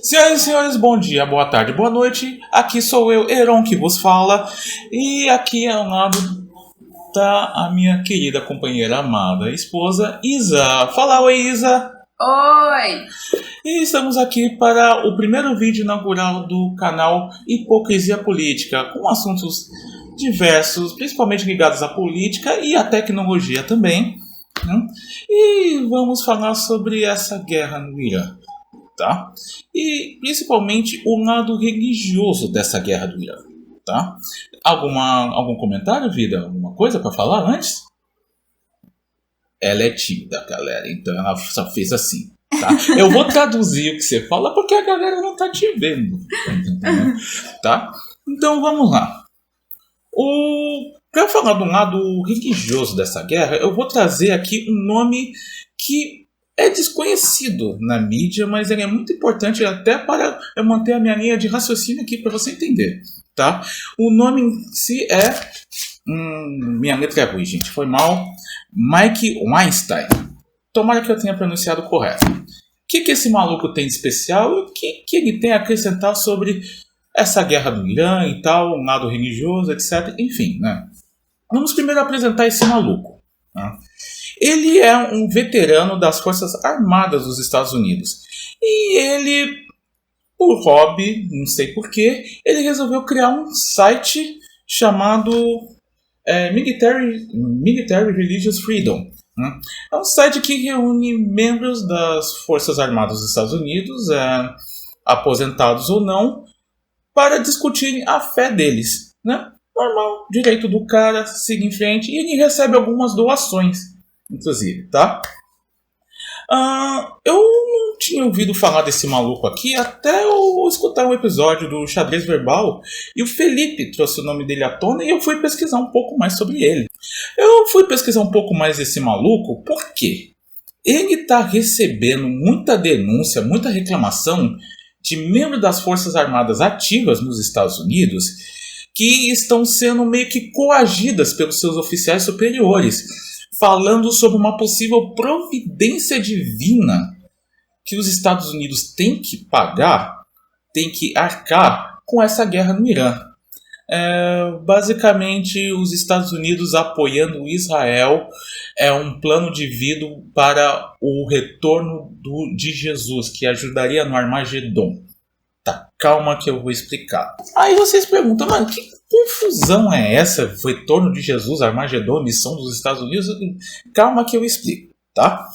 Senhoras e senhores, bom dia, boa tarde, boa noite. Aqui sou eu, Heron, que vos fala. E aqui ao lado tá a minha querida companheira amada esposa, Isa. Fala, oi, Isa. Oi! E estamos aqui para o primeiro vídeo inaugural do canal Hipocrisia Política, com assuntos diversos, principalmente ligados à política e à tecnologia também. Né? E vamos falar sobre essa guerra no Irã. Tá? E principalmente o lado religioso dessa guerra do Irã. Tá? Algum comentário, Vida? Alguma coisa para falar antes? Ela é tímida, galera, então ela só fez assim. Tá? Eu vou traduzir o que você fala porque a galera não tá te vendo. Tá? Então vamos lá. Para falar do lado religioso dessa guerra, eu vou trazer aqui um nome que é desconhecido na mídia, mas ele é muito importante até para eu manter a minha linha de raciocínio aqui para você entender, tá? O nome em si é... minha letra é ruim, gente, foi mal. Mike Weinstein. Tomara que eu tenha pronunciado correto. O que esse maluco tem de especial e o que ele tem a acrescentar sobre essa guerra do Irã e tal, um lado religioso, etc. Enfim, né? Vamos primeiro apresentar esse maluco. Tá? Ele é um veterano das Forças Armadas dos Estados Unidos. E ele, por hobby, não sei porquê, ele resolveu criar um site chamado Military Religious Freedom. Né? É um site que reúne membros das Forças Armadas dos Estados Unidos, aposentados ou não, para discutirem a fé deles. Né? Normal, direito do cara, siga em frente, e ele recebe algumas doações, inclusive, tá? Eu não tinha ouvido falar desse maluco aqui até eu escutar um episódio do Xadrez Verbal e o Felipe trouxe o nome dele à tona e eu fui pesquisar um pouco mais sobre ele. Eu fui pesquisar um pouco mais desse maluco porque ele está recebendo muita denúncia, muita reclamação de membros das Forças Armadas ativas nos Estados Unidos que estão sendo meio que coagidas pelos seus oficiais superiores, falando sobre uma possível providência divina que os Estados Unidos têm que pagar, têm que arcar com essa guerra no Irã. Basicamente, os Estados Unidos apoiando Israel é um plano divino para o retorno de Jesus, que ajudaria no Armagedon. Tá, calma que eu vou explicar. Aí vocês perguntam, mano, que confusão é essa? Retorno de Jesus, Armagedon, missão dos Estados Unidos? Calma que eu explico, tá?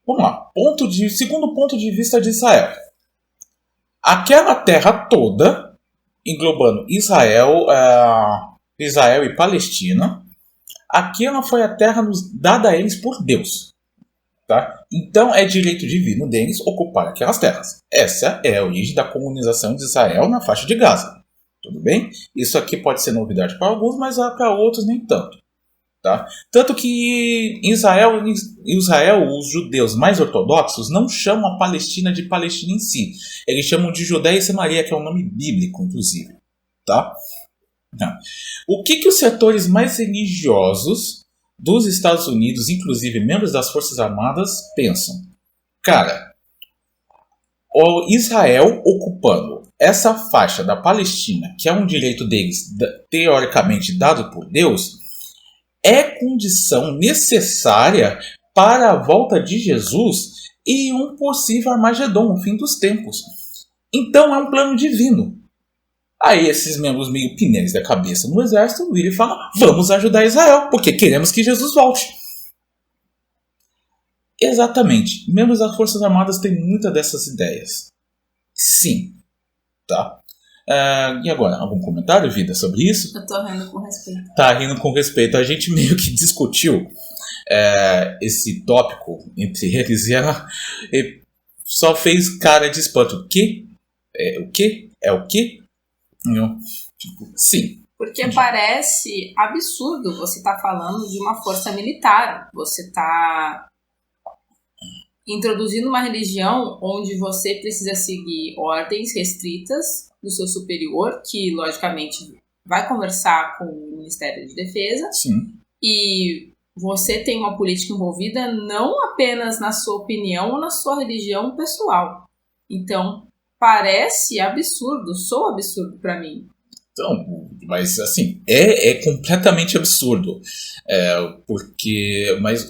Vamos lá. Segundo ponto de vista de Israel. Aquela terra toda, englobando Israel e Palestina, aquela foi a terra dada a eles por Deus. Tá? Então é direito divino deles ocupar aquelas terras. Essa é a origem da colonização de Israel na faixa de Gaza. Tudo bem? Isso aqui pode ser novidade para alguns, mas para outros nem tanto. Tá? Tanto que em Israel, os judeus mais ortodoxos não chamam a Palestina de Palestina em si. Eles chamam de Judéia e Samaria, que é um nome bíblico, inclusive. Tá? O que os setores mais religiosos dos Estados Unidos, inclusive membros das Forças Armadas, pensam? Cara, o Israel ocupando essa faixa da Palestina, que é um direito deles, teoricamente dado por Deus, é condição necessária para a volta de Jesus e um possível Armagedon, o fim dos tempos. Então é um plano divino. Aí esses membros meio pinéis da cabeça no exército viram e falam, vamos ajudar Israel, porque queremos que Jesus volte. Exatamente. Membros das Forças Armadas têm muitas dessas ideias. Sim. Tá? E agora, algum comentário, Vida, sobre isso? Eu tô rindo com respeito. Tá rindo com respeito. A gente meio que discutiu esse tópico entre eles e ela só fez cara de espanto. O quê? O quê? É o quê? Sim. Porque parece absurdo você estar falando de uma força militar. Você está introduzindo uma religião onde você precisa seguir ordens restritas do seu superior, que logicamente vai conversar com o Ministério de Defesa. Sim. E você tem uma política envolvida não apenas na sua opinião ou na sua religião pessoal. Então, parece absurdo, soa absurdo para mim. Então, mas assim, é completamente absurdo. Mas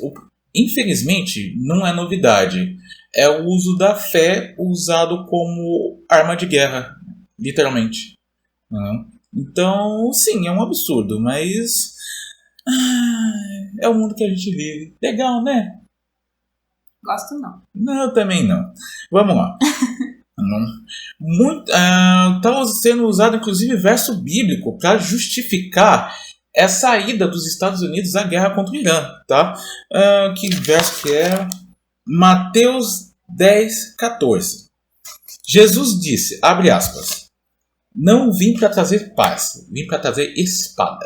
infelizmente não é novidade. É o uso da fé usado como arma de guerra, literalmente. Né? Então, sim, é um absurdo, mas é o mundo que a gente vive. Legal, né? Gosto não. Não, também não. Vamos lá. Está sendo usado inclusive verso bíblico para justificar essa ida dos Estados Unidos à guerra contra o Irã, tá? Que verso que é? Mateus 10:14. Jesus disse, abre aspas, não vim para trazer paz, vim para trazer espada.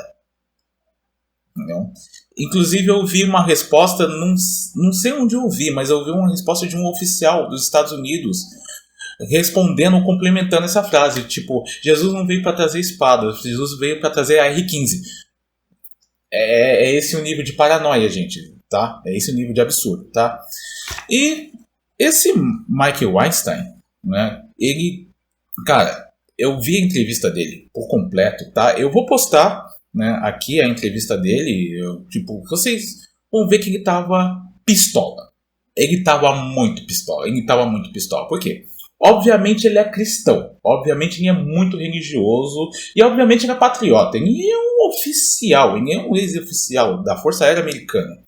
Entendeu? Inclusive eu vi uma resposta, não sei onde eu vi, mas eu vi uma resposta de um oficial dos Estados Unidos respondendo, complementando essa frase, tipo, Jesus não veio para trazer espada, Jesus veio para trazer a R-15. É esse o nível de paranoia, gente, tá? É esse o nível de absurdo, tá? E esse Michael Weinstein, né, ele, cara, eu vi a entrevista dele por completo, tá? Eu vou postar, né, aqui a entrevista dele, vocês vão ver que ele tava pistola. Ele tava muito pistola. Por quê? Obviamente ele é cristão, obviamente ele é muito religioso e obviamente ele é patriota. Ele é um oficial, ele é um ex-oficial da Força Aérea Americana.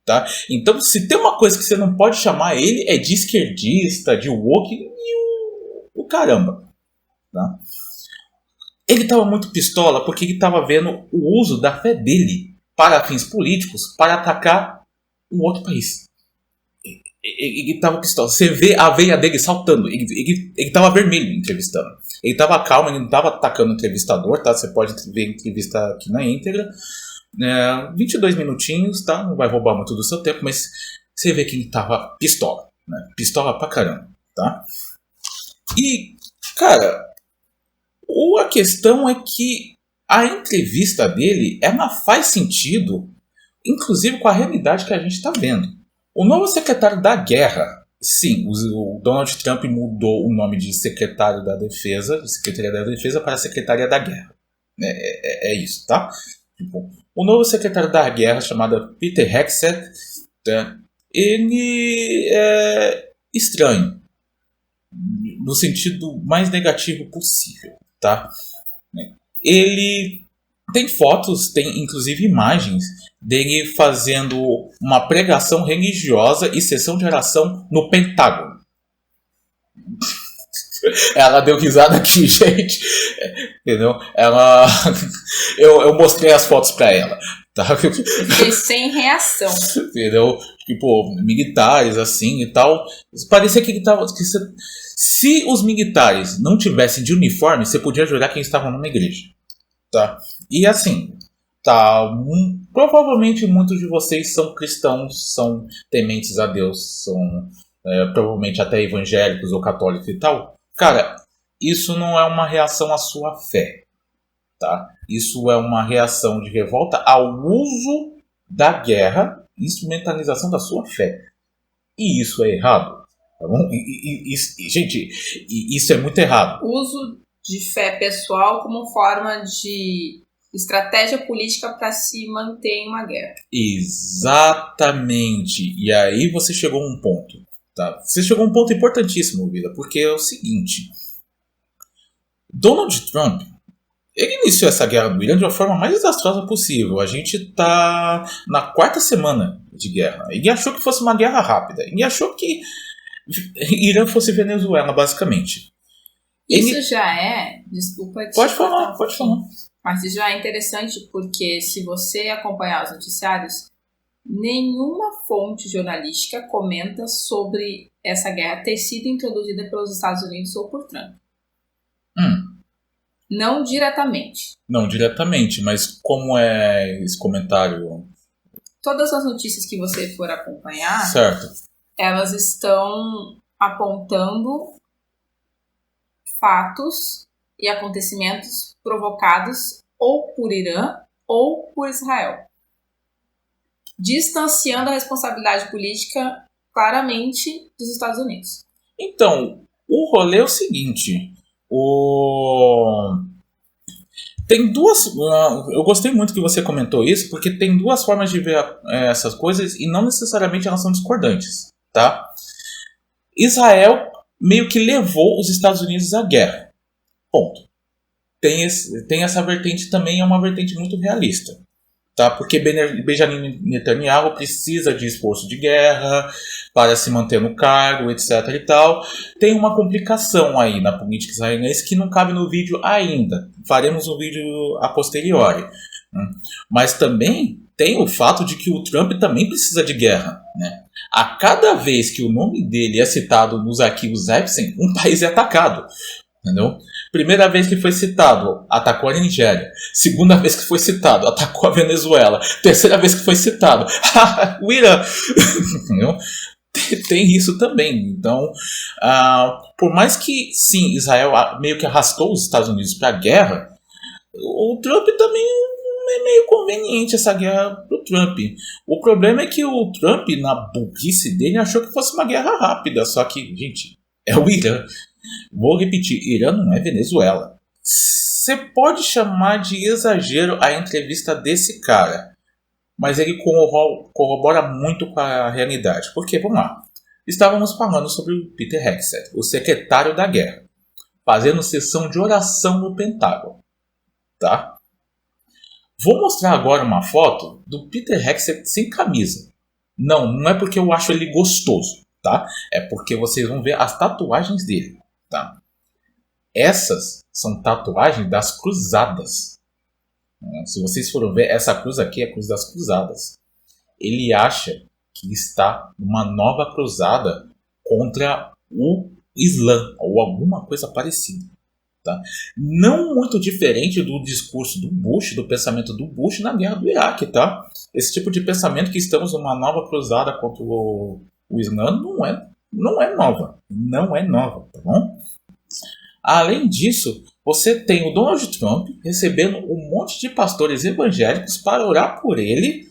Tá? Então, se tem uma coisa que você não pode chamar ele é de esquerdista, de woke e o caramba. Tá? Ele estava muito pistola porque ele estava vendo o uso da fé dele para fins políticos para atacar um outro país. Ele tava pistola. Você vê a veia dele saltando. Ele tava vermelho entrevistando. Ele tava calmo, ele não tava atacando o entrevistador, tá? Você pode ver a entrevista aqui na íntegra. 22 minutinhos, tá? Não vai roubar muito do seu tempo, mas você vê que ele tava pistola. Né? Pistola pra caramba, tá? E, cara, a questão é que a entrevista dele, ela faz sentido, inclusive com a realidade que a gente tá vendo. O novo secretário da Guerra, sim, o Donald Trump mudou o nome de secretário da Defesa, de Secretaria da Defesa para Secretaria da Guerra. É isso, tá? Tipo, o novo secretário da Guerra, chamado Peter Hegseth, tá? Ele é estranho, no sentido mais negativo possível, tá? Ele tem fotos, tem inclusive imagens dele fazendo uma pregação religiosa e sessão de oração no Pentágono. Ela deu risada aqui, gente. Entendeu? Eu mostrei as fotos pra ela. Tá? Fiquei sem reação. Entendeu? Tipo, militares assim e tal. Parecia que ele tava. Se os militares não tivessem de uniforme, você podia jurar que eles estavam numa igreja. Tá? E assim, tá, provavelmente muitos de vocês são cristãos, são tementes a Deus, são provavelmente até evangélicos ou católicos e tal. Cara, isso não é uma reação à sua fé, tá? Isso é uma reação de revolta ao uso da guerra, instrumentalização da sua fé. E isso é errado, tá bom? Gente, isso é muito errado. Uso de fé pessoal como forma de estratégia política para se manter em uma guerra. Exatamente. E aí você chegou a um ponto. Tá? Você chegou a um ponto importantíssimo, Vida, porque é o seguinte. Donald Trump, ele iniciou essa guerra do Irã de uma forma mais desastrosa possível. A gente está na 4ª semana de guerra. Ele achou que fosse uma guerra rápida. Ele achou que Irã fosse Venezuela, basicamente. Isso já é... Desculpa te Pode falar. Mas isso já é interessante porque se você acompanhar os noticiários, nenhuma fonte jornalística comenta sobre essa guerra ter sido introduzida pelos Estados Unidos ou por Trump. Não diretamente. Não diretamente, mas como é esse comentário? Todas as notícias que você for acompanhar, certo, elas estão apontando fatos e acontecimentos provocados ou por Irã ou por Israel, distanciando a responsabilidade política claramente dos Estados Unidos. Então, O rolê é o seguinte, tem duas. Eu gostei muito que você comentou isso, porque tem duas formas de ver essas coisas e não necessariamente elas são discordantes, tá? Israel meio que levou os Estados Unidos à guerra. Ponto. Tem essa vertente também, é uma vertente muito realista. Tá? Porque Benjamin Netanyahu precisa de esforço de guerra para se manter no cargo, etc. e tal. Tem uma complicação aí na política israelense que não cabe no vídeo ainda. Faremos um vídeo a posteriori. Mas também tem o fato de que o Trump também precisa de guerra. Né? A cada vez que o nome dele é citado nos arquivos Epstein, um país é atacado. Entendeu? Primeira vez que foi citado, atacou a Nigéria. Segunda vez que foi citado, atacou a Venezuela. Terceira vez que foi citado, o Irã. Entendeu? Tem isso também. Então, por mais que, sim, Israel meio que arrastou os Estados Unidos para a guerra, o Trump também é meio conveniente essa guerra pro Trump. O problema é que o Trump, na burrice dele, achou que fosse uma guerra rápida. Só que, gente, é o Irã. Vou repetir, Irã não é Venezuela. Você pode chamar de exagero a entrevista desse cara, mas ele corrobora muito com a realidade. Porque, vamos lá, estávamos falando sobre o Peter Hegseth, o secretário da guerra, fazendo sessão de oração no Pentágono. Tá? Vou mostrar agora uma foto do Peter Hegseth sem camisa. Não é porque eu acho ele gostoso, tá? É porque vocês vão ver as tatuagens dele. Tá? Essas são tatuagens das cruzadas. Se vocês forem ver, essa cruz aqui é a cruz das cruzadas. Ele acha que está numa nova cruzada contra o Islã ou alguma coisa parecida. Tá? Não muito diferente do discurso do Bush, do pensamento do Bush na guerra do Iraque. Tá? Esse tipo de pensamento que estamos numa nova cruzada contra o Islã não é nova. Não é nova, tá bom? Além disso, você tem o Donald Trump recebendo um monte de pastores evangélicos para orar por ele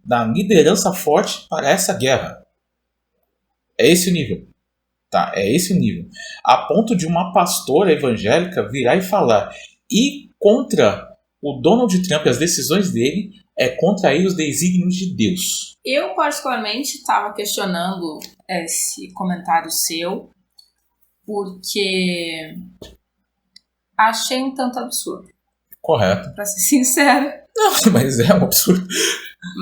na liderança forte para essa guerra. É esse o nível. Tá? É esse o nível. A ponto de uma pastora evangélica virar e falar: e contra o Donald Trump, as decisões dele, é contrair os desígnios de Deus. Eu, particularmente, estava questionando esse comentário seu, porque achei um tanto absurdo. Correto. Pra ser sincera. Não, mas é um absurdo.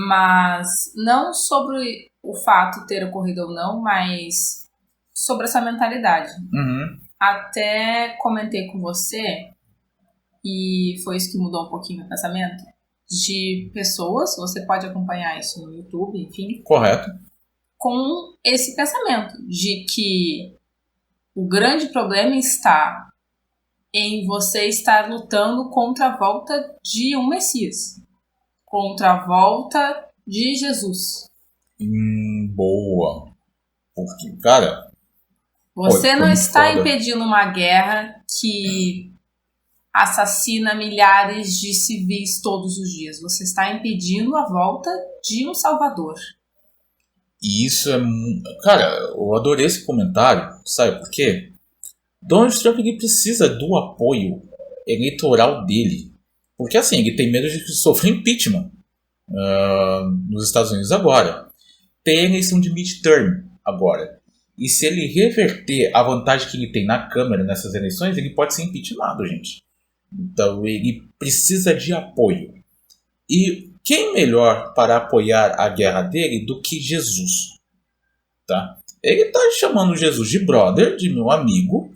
Mas não sobre o fato ter ocorrido ou não, mas sobre essa mentalidade. Uhum. Até comentei com você, e foi isso que mudou um pouquinho meu pensamento, de pessoas, você pode acompanhar isso no YouTube, enfim. Correto. Com esse pensamento de que o grande problema está em você estar lutando contra a volta de um Messias. Contra a volta de Jesus. Boa. Porque, cara... Você não está impedindo uma guerra que assassina milhares de civis todos os dias. Você está impedindo a volta de um Salvador. Isso é... Cara, eu adorei esse comentário. Sabe por quê? Donald Trump ele precisa do apoio eleitoral dele. Porque assim, ele tem medo de sofrer impeachment nos Estados Unidos agora. Tem a eleição de midterm agora. E se ele reverter a vantagem que ele tem na Câmara nessas eleições, ele pode ser impeachmentado, gente. Então ele precisa de apoio. E quem melhor para apoiar a guerra dele do que Jesus? Tá? Ele está chamando Jesus de brother, de meu amigo,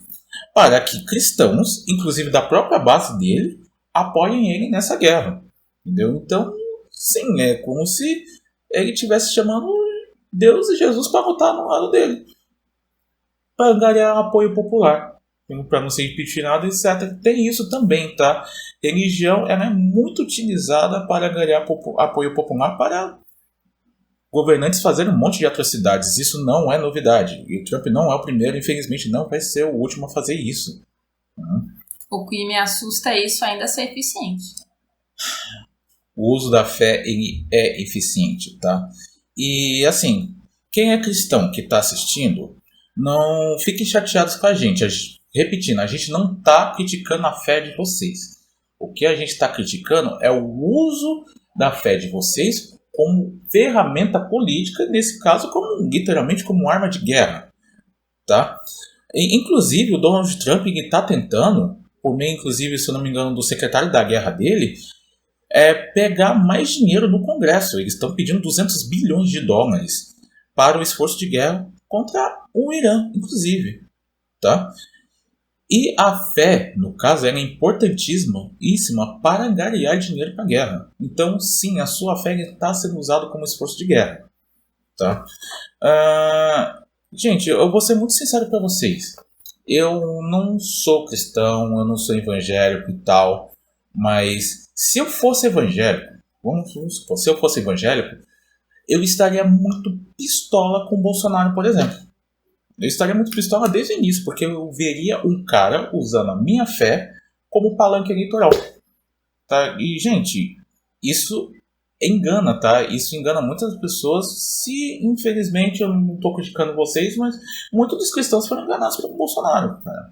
para que cristãos, inclusive da própria base dele, apoiem ele nessa guerra. Entendeu? Então, sim, é como se ele estivesse chamando Deus e Jesus para votar no lado dele. Para ganhar apoio popular. Para não ser impeachmentado, etc. Tem isso também, tá? Religião ela é muito utilizada para ganhar apoio popular para governantes fazerem um monte de atrocidades. Isso não é novidade. E o Trump não é o primeiro, infelizmente não vai ser o último a fazer isso. O que me assusta é isso ainda ser eficiente. O uso da fé ele é eficiente, tá? E assim, quem é cristão que está assistindo, Não fiquem chateados com a gente. Repetindo, a gente não está criticando a fé de vocês. O que a gente está criticando é o uso da fé de vocês como ferramenta política, nesse caso, literalmente como arma de guerra. Tá? Inclusive, o Donald Trump está tentando, por meio, inclusive, se eu não me engano, do secretário da guerra dele, pegar mais dinheiro no Congresso. Eles estão pedindo 200 bilhões de dólares para o esforço de guerra contra o Irã, inclusive. Tá? E a fé, no caso, é importantíssima para angariar dinheiro para a guerra. Então, sim, a sua fé está sendo usada como esforço de guerra. Tá? Gente, eu vou ser muito sincero para vocês. Eu não sou cristão, eu não sou evangélico e tal, mas se eu fosse evangélico, vamos supor, se eu fosse evangélico, eu estaria muito pistola com o Bolsonaro, por exemplo. Eu estaria muito pistola desde o início, porque eu veria um cara usando a minha fé como palanque eleitoral. Tá? E, gente, isso engana, tá? Isso engana muitas pessoas. Se, infelizmente, eu não estou criticando vocês, mas muitos dos cristãos foram enganados pelo Bolsonaro. Cara.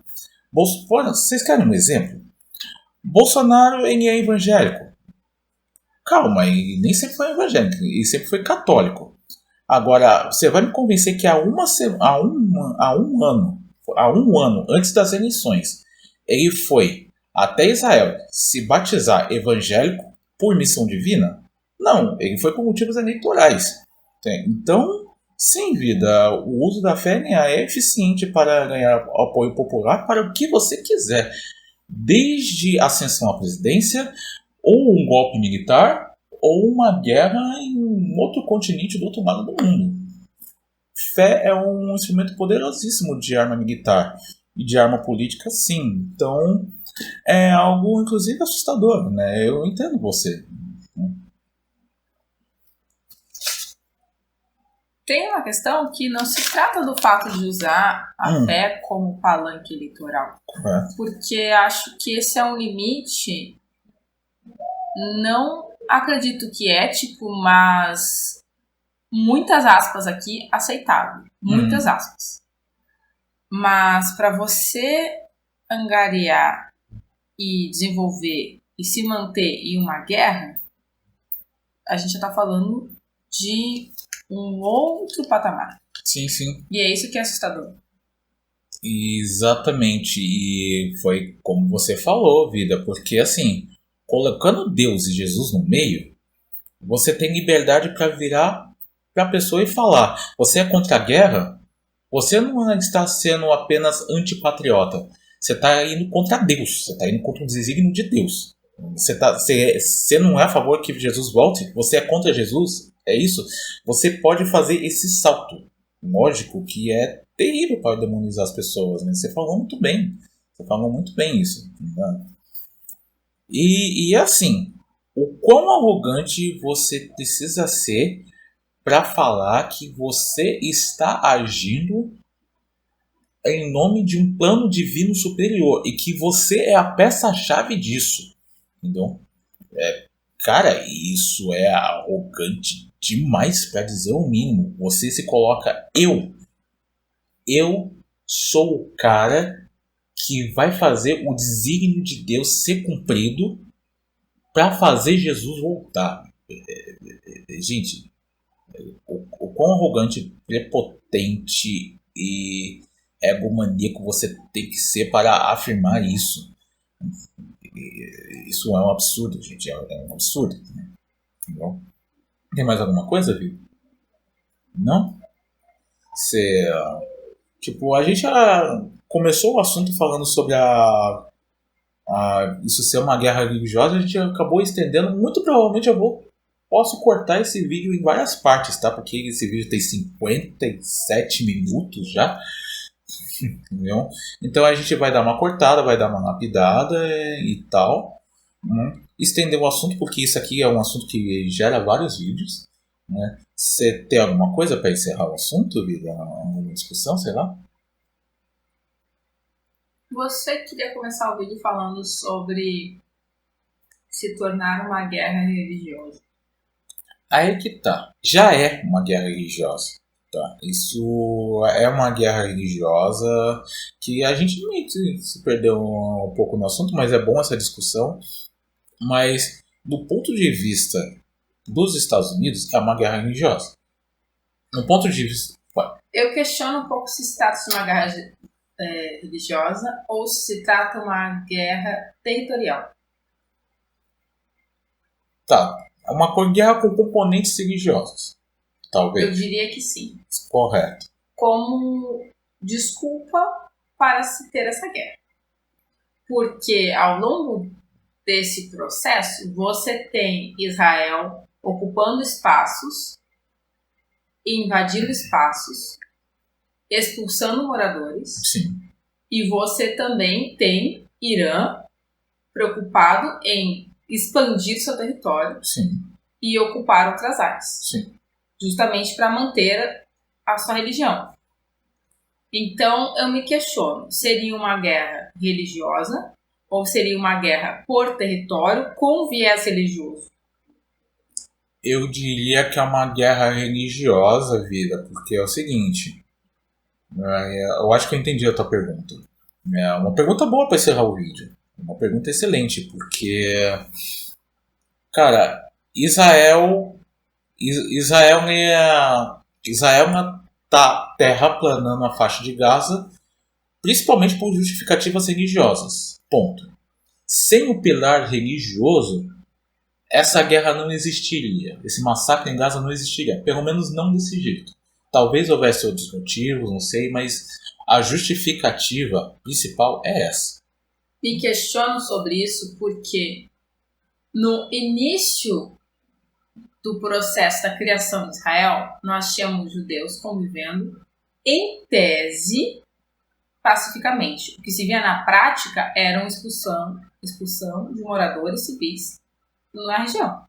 Vocês querem um exemplo? Bolsonaro, ele é evangélico. Calma, ele nem sempre foi evangélico, ele sempre foi católico. Agora, você vai me convencer que há um ano antes das eleições, ele foi até Israel se batizar evangélico por missão divina? Não, ele foi por motivos eleitorais. Então, sim, vida, o uso da fé é eficiente para ganhar apoio popular para o que você quiser. Desde a ascensão à presidência, ou um golpe militar, ou uma guerra em um outro continente do outro lado do mundo. Fé é um instrumento poderosíssimo de arma militar e de arma política, sim. Então, é algo, inclusive, assustador, né? Eu entendo você. Tem uma questão que não se trata do fato de usar a fé como palanque eleitoral. Porque acho que esse é um limite, não acredito que ético, mas muitas aspas aqui, aceitável. Muitas aspas. Mas para você angariar e desenvolver e se manter em uma guerra, a gente já está falando de um outro patamar. Sim, sim. E é isso que é assustador. Exatamente. E foi como você falou, vida, porque assim, colocando Deus e Jesus no meio, você tem liberdade para virar para a pessoa e falar: você é contra a guerra? Você não está sendo apenas antipatriota. Você está indo contra Deus. Você está indo contra o desígnio de Deus. Você não é a favor que Jesus volte? Você é contra Jesus? É isso? Você pode fazer esse salto. Lógico que é terrível para demonizar as pessoas. Né? Você falou muito bem. Você falou muito bem isso. Né? E assim, o quão arrogante você precisa ser para falar que você está agindo em nome de um plano divino superior e que você é a peça-chave disso. Entendeu? Cara, isso é arrogante demais para dizer o mínimo. Você se coloca eu sou o cara que vai fazer o desígnio de Deus ser cumprido para fazer Jesus voltar. Gente, o quão arrogante, prepotente e egomaníaco você tem que ser para afirmar isso. Isso é um absurdo, gente. É um absurdo. Né? Entendeu? Tem mais alguma coisa, Viu? Não? Você... Tipo, a gente começou o assunto falando sobre isso ser uma guerra religiosa, a gente acabou estendendo. Muito provavelmente posso cortar esse vídeo em várias partes, tá? Porque esse vídeo tem 57 minutos já. Entendeu? Então a gente vai dar uma cortada, vai dar uma lapidada e tal. Estender o assunto, porque isso aqui é um assunto que gera vários vídeos. Né? Você tem alguma coisa para encerrar o assunto, Vida? Alguma discussão, sei lá? Você queria começar o vídeo falando sobre se tornar uma guerra religiosa. Aí que tá. Já é uma guerra religiosa. Tá. Isso é uma guerra religiosa que a gente meio que se perdeu um pouco no assunto, mas é bom essa discussão. Mas, do ponto de vista dos Estados Unidos, é uma guerra religiosa. No ponto de vista. Eu questiono um pouco se se trata de uma guerra religiosa ou se trata de uma guerra territorial. Tá. É uma guerra com componentes religiosos. Talvez. Eu diria que sim. Correto. Como desculpa para se ter essa guerra. Porque ao longo desse processo, você tem Israel ocupando espaços, invadindo espaços, expulsando moradores. Sim. E você também tem Irã preocupado em expandir seu território. Sim. E ocupar outras áreas. Sim. Justamente para manter a sua religião. Então, eu me questiono, seria uma guerra religiosa ou seria uma guerra por território com viés religioso? Eu diria que é uma guerra religiosa, Vida, porque é o seguinte. Eu acho que eu entendi a tua pergunta. É uma pergunta boa para encerrar o vídeo. Uma pergunta excelente, porque, cara, Israel não tá terraplanando a faixa de Gaza, principalmente por justificativas religiosas. Ponto. Sem o pilar religioso, essa guerra não existiria. Esse massacre em Gaza não existiria. Pelo menos não desse jeito. Talvez houvesse outros motivos, não sei, mas a justificativa principal é essa. Me questiono sobre isso porque no início do processo da criação de Israel, nós tínhamos judeus convivendo, em tese, pacificamente. O que se via na prática era uma expulsão de moradores civis na região.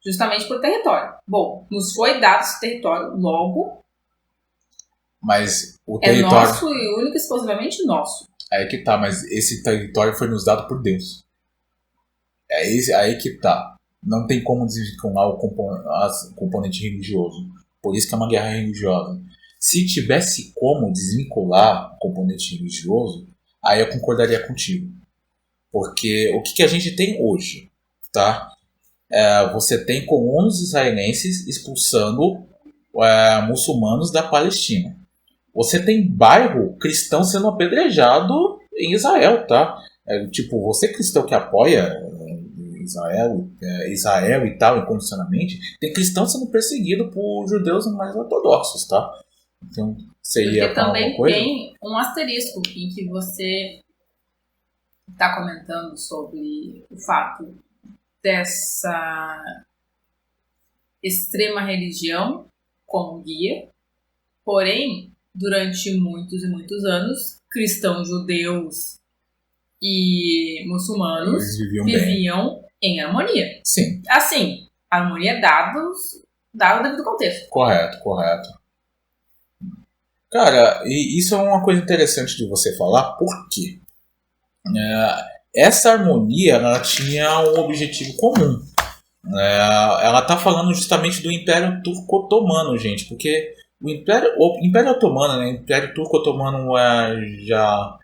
Justamente por território. Bom, nos foi dado esse território, logo mas o território é nosso e único exclusivamente nosso. Aí que tá, mas esse território foi nos dado por Deus. Aí que tá. Não tem como desvincular o componente religioso. Por isso que é uma guerra religiosa. Se tivesse como desvincular o componente religioso, aí eu concordaria contigo. Porque o que a gente tem hoje, tá? Você tem colonos israelenses expulsando muçulmanos da Palestina. Você tem bairro cristão sendo apedrejado em Israel, tá? Tipo, você cristão que apoia Israel e tal, incondicionalmente, tem cristão sendo perseguido por judeus mais ortodoxos, tá? Então, seria porque também alguma coisa? Tem um asterisco em que você está comentando sobre o fato dessa extrema religião como guia, porém, durante muitos e muitos anos, cristãos, judeus e muçulmanos viviam em harmonia. Sim. Assim, harmonia dado o devido contexto. Correto. Cara, e isso é uma coisa interessante de você falar, porque essa harmonia ela tinha um objetivo comum. Ela tá falando justamente do Império Turco-Otomano, gente, porque o Império Otomano, né, o Império Turco-Otomano já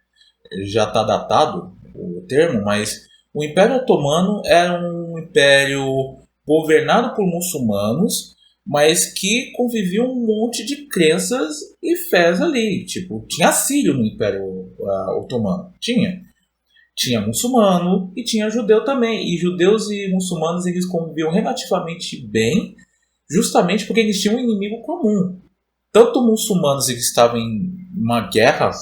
está datado o termo, mas o Império Otomano era um império governado por muçulmanos, mas que convivia um monte de crenças e fés ali. Tipo, tinha sírio no Império Otomano. Tinha muçulmano e tinha judeu também. E judeus e muçulmanos eles conviviam relativamente bem, justamente porque eles tinham um inimigo comum. Tanto muçulmanos eles estavam em uma guerra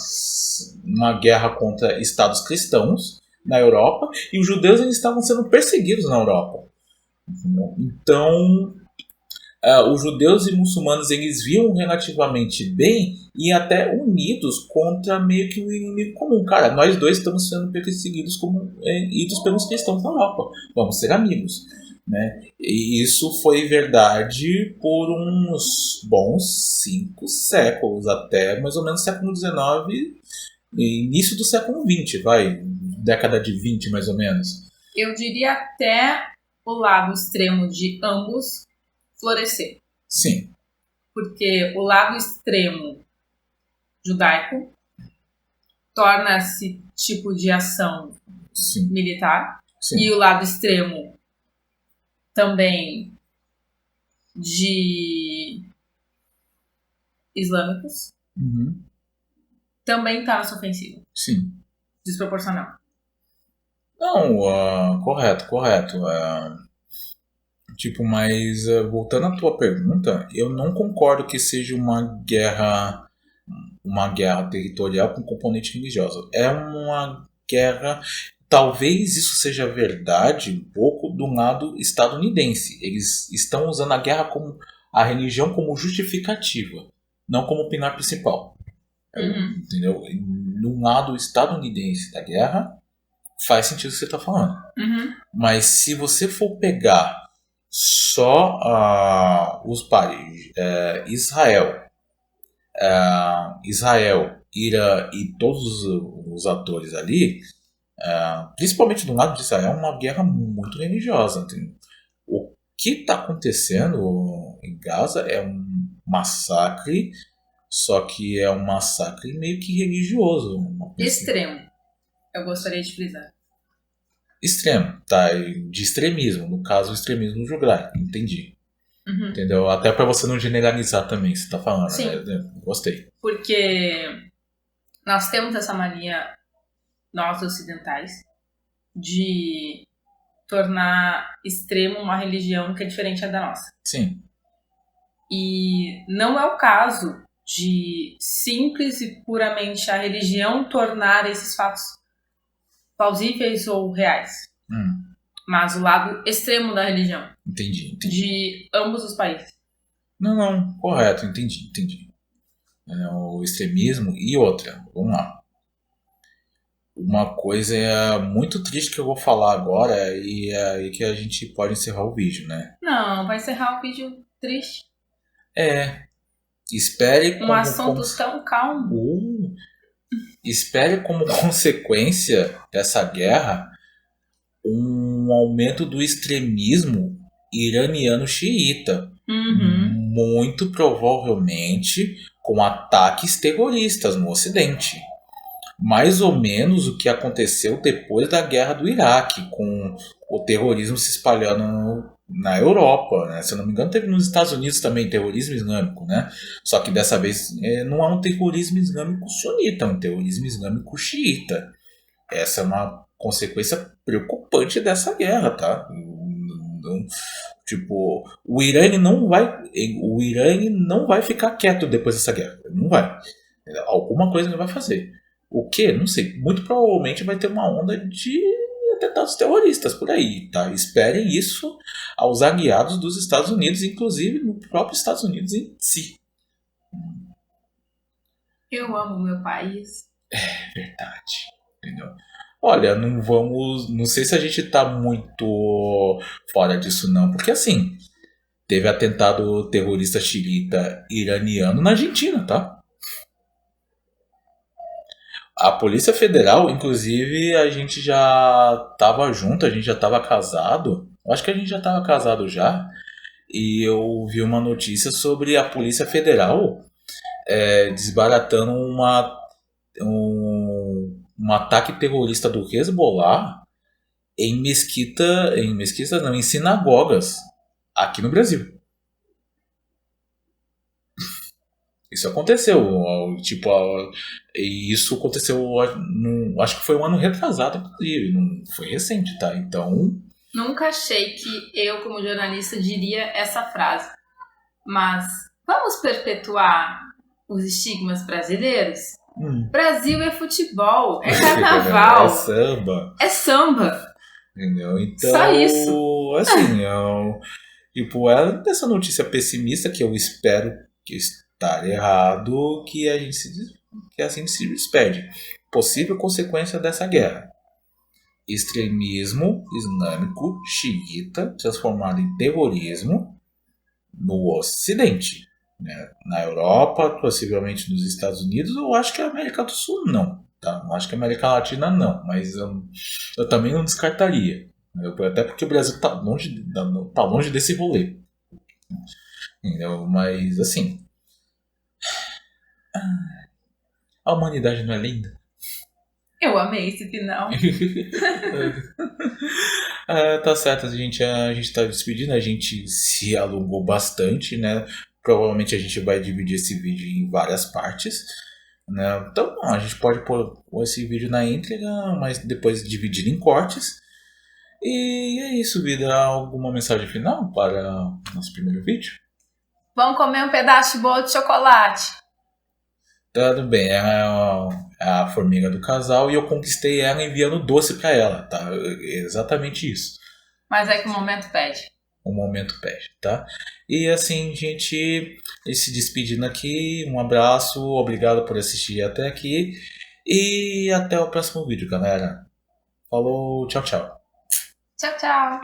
contra estados cristãos na Europa, e os judeus eles estavam sendo perseguidos na Europa. Então, os judeus e muçulmanos eles viam relativamente bem e até unidos contra meio que um inimigo comum. Cara, nós dois estamos sendo perseguidos pelos cristãos na Europa. Vamos ser amigos. Né? E isso foi verdade por uns bons 5 séculos, até mais ou menos século XIX e início do século XX, década de 20 mais ou menos. Eu diria até o lado extremo de ambos florescer. Sim. porque o lado extremo judaico torna esse tipo de ação Sim. militar, Sim. e o lado extremo também de islâmicos Uhum. também está nessa ofensiva. Sim. Desproporcional. Não, correto. Tipo, mas voltando à tua pergunta, eu não concordo que seja uma guerra territorial com componente religioso. É uma guerra. Talvez isso seja verdade um pouco do lado estadunidense. Eles estão usando a religião como justificativa, não como pilar principal. Entendeu? No lado estadunidense da guerra, faz sentido o que você está falando. Mas se você for pegar só os países, Israel, Irã e todos os atores ali, principalmente do lado de Israel, é uma guerra muito religiosa. O que está acontecendo em Gaza é um massacre, só que é um massacre meio que religioso. Extremo. Eu gostaria de frisar. Extremo, tá? De extremismo, no caso, o extremismo judaico, entendi. Entendeu? Até para você não generalizar também, você tá falando. Sim. Né? Gostei. Porque nós temos essa mania, nós ocidentais, de tornar extremo uma religião que é diferente da nossa. Sim. E não é o caso de simples e puramente a religião tornar esses fatos plausíveis ou reais. Mas o lado extremo da religião. Entendi. De ambos os países. Não, correto, entendi. O extremismo e outra, vamos lá. Uma coisa muito triste que eu vou falar agora e é aí que a gente pode encerrar o vídeo, né? Não, vai encerrar o vídeo triste. Espere um assunto tão calmo. Espere como consequência dessa guerra um aumento do extremismo iraniano xiita. Muito provavelmente com ataques terroristas no Ocidente. Mais ou menos o que aconteceu depois da guerra do Iraque, com o terrorismo se espalhando na Europa, né? Se eu não me engano, teve nos Estados Unidos também terrorismo islâmico, né? Só que dessa vez não é um terrorismo islâmico sunita, é um terrorismo islâmico xiita. Essa é uma consequência preocupante dessa guerra, tá? Tipo, o Irã não vai ficar quieto depois dessa guerra. Não vai. Alguma coisa ele vai fazer. O que? Não sei. Muito provavelmente vai ter uma onda de atentados terroristas por aí, tá? Esperem isso aos aliados dos Estados Unidos, inclusive no próprio Estados Unidos em si. Eu amo meu país. É verdade. Entendeu? Olha, não sei se a gente tá muito fora disso não, porque assim, teve atentado terrorista xiita iraniano na Argentina, tá? A Polícia Federal, inclusive, a gente já tava junto, a gente já tava casado. Acho que a gente já tava casado já. E eu vi uma notícia sobre a Polícia Federal desbaratando um ataque terrorista do Hezbollah em mesquitas não, em sinagogas aqui no Brasil. Isso aconteceu, tipo, e isso aconteceu, acho que foi um ano retrasado, inclusive, não foi recente, tá? Então... Nunca achei que eu, como jornalista, diria essa frase, mas vamos perpetuar os estigmas brasileiros? Brasil é futebol, é carnaval, é samba. Entendeu? Então, só isso. Assim, tipo, é dessa notícia pessimista que eu espero que estar errado, que assim se despede. Possível consequência dessa guerra: extremismo islâmico xiita transformado em terrorismo no Ocidente, né? Na Europa, possivelmente nos Estados Unidos, eu acho que a América do Sul não, tá? Eu acho que a América Latina não, mas eu também não descartaria, até porque o Brasil tá longe desse rolê, entendeu? Mas assim, A humanidade não é linda? Eu amei esse final. Tá certo, a gente tá despedindo, a gente se alongou bastante, né? Provavelmente a gente vai dividir esse vídeo em várias partes, né? Então, a gente pode pôr esse vídeo na íntegra, mas depois dividir em cortes. E é isso, vida. Alguma mensagem final para o nosso primeiro vídeo? Vamos comer um pedaço de bolo de chocolate. Tudo bem, é a formiga do casal e eu conquistei ela enviando doce pra ela, tá? É exatamente isso. Mas é que o momento pede. O momento pede, tá? E assim, gente, se despedindo aqui. Um abraço, obrigado por assistir até aqui. E até o próximo vídeo, galera. Falou, tchau, tchau. Tchau, tchau.